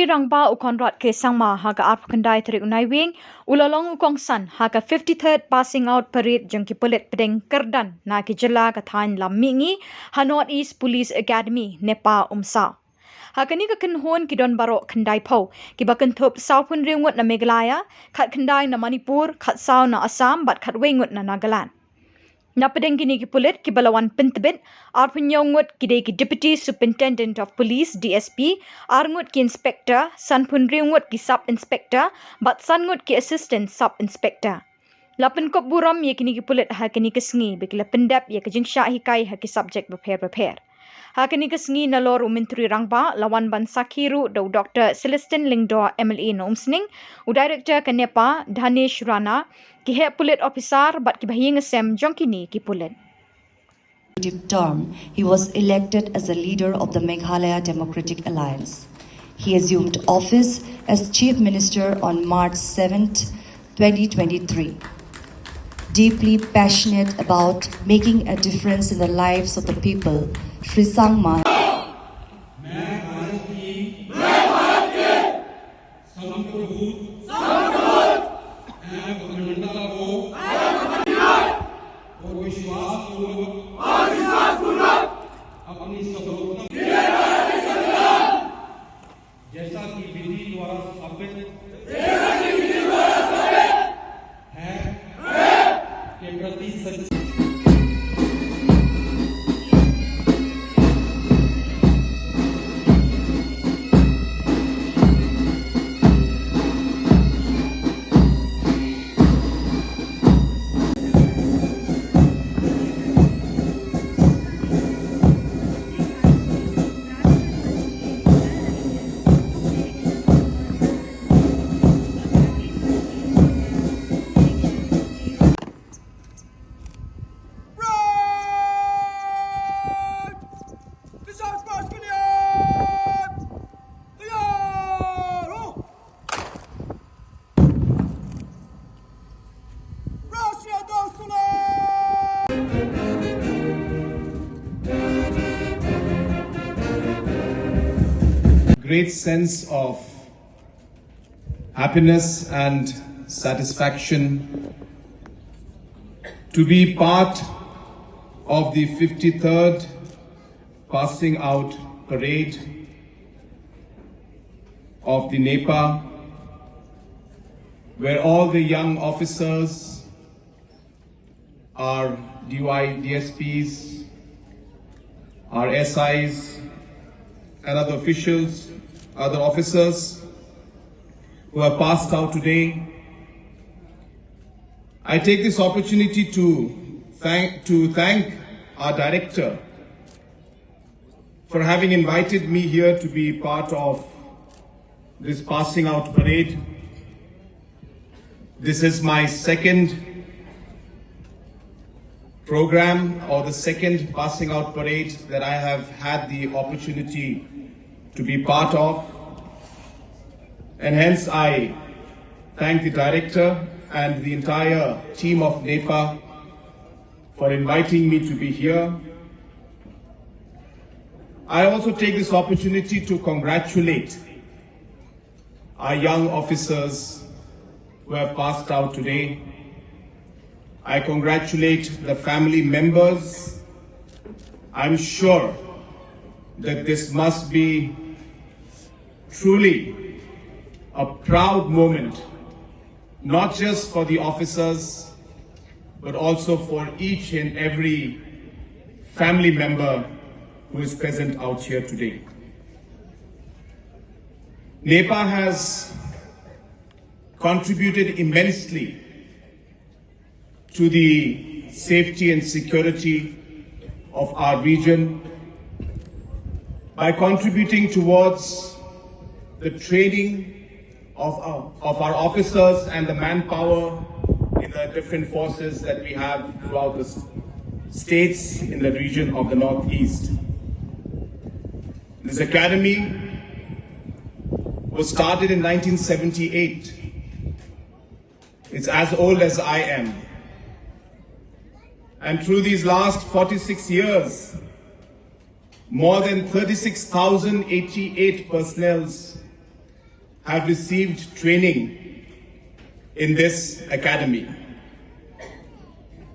Myntri Rangbah u Conrad K Sangma haga arpkandai tarik Naiwieng ulalong u kongsan haga 53rd passing out parade jong Pulit Pdeng Kyrdan na ki Jylla ka thain Lam Mihngi ha North East Police Academy Nepa Umsaw. Hakani ka kynhun ki don baroh kandai pau ki ba kyntup saw pun ringut na Meghalaya khat kandai na Manipur khat saw na Assam bat khat wengut na Nagaland. Napdeng kini ki pulit ki balawan pyntbit Ngut ki Deputy Superintendent of Police DSP Ngut ki Inspector san pun ringut ki Sub Inspector bat san Ngut ki Assistant Sub Inspector. Lapan kop buram ye kini ki pulit ha kini kesengi bekila pendap ye ke Shlem Hikai ha ki subject prepare. Ha kini kesengi na lor Myntri Rangbah lawan ban sakhiru do Dr. Celestine Lyngdoh MLA no Umsning u Director ke Nepa Danesh Rana ki he pulit officer bat ki bahing Assam jong kini ki pulit. Term, he was elected as the leader of the Meghalaya Democratic Alliance. He assumed office as Chief Minister on March 7th, 2023. Deeply passionate about making a difference in the lives of the people, Shri Sangma great sense of happiness and satisfaction to be part of the 53rd passing out parade of the Nepa, where all the young officers, our DY, DSPs, our SIs, and other officials, other officers who have passed out today. I take this opportunity to thank our director for having invited me here to be part of this passing out parade. This is my second program or the second passing out parade that I have had the opportunity to be part of, and hence I thank the director and the entire team of Nepa for inviting me to be here. I also take this opportunity to congratulate our young officers who have passed out today. I congratulate the family members. I'm sure that this must be truly a proud moment, not just for the officers, but also for each and every family member who is present out here today. Nepa has contributed immensely to the safety and security of our region by contributing towards the training of our officers and the manpower in the different forces that we have throughout the states in the region of the Northeast. This academy was started in 1978. It's as old as I am. And through these last 46 years, more than 36,088 personnel have received training in this academy.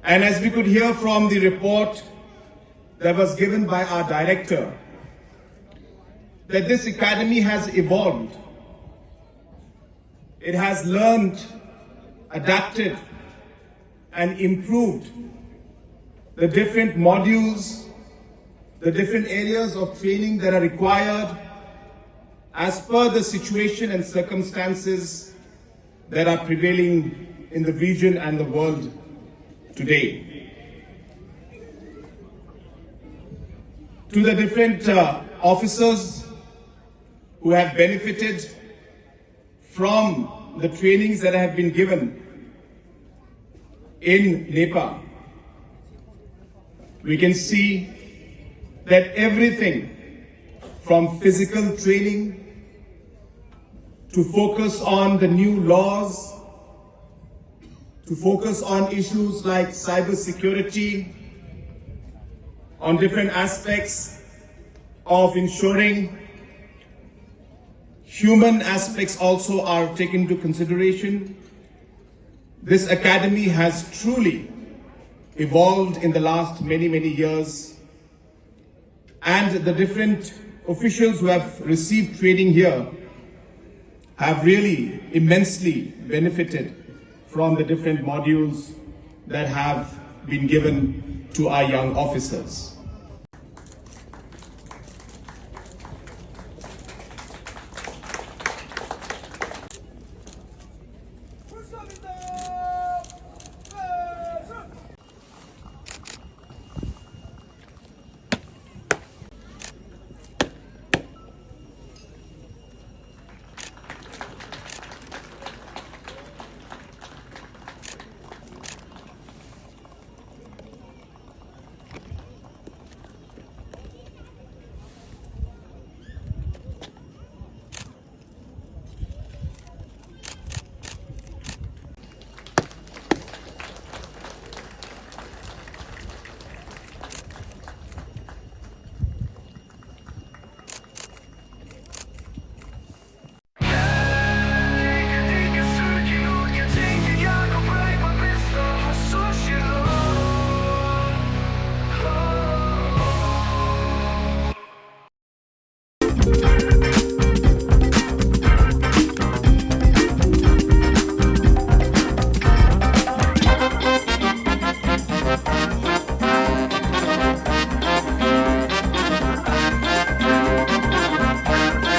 And as we could hear from the report that was given by our director, that this academy has evolved. It has learned, adapted, and improved the different modules, the different areas of training that are required as per the situation and circumstances that are prevailing in the region and the world today. To the different officers who have benefited from the trainings that have been given in Nepa, we can see that everything from physical training to focus on the new laws, to focus on issues like cyber security, on different aspects of ensuring human aspects also are taken into consideration. This academy has truly evolved in the last many years, and the different officials who have received training here have really immensely benefited from the different modules that have been given to our young officers.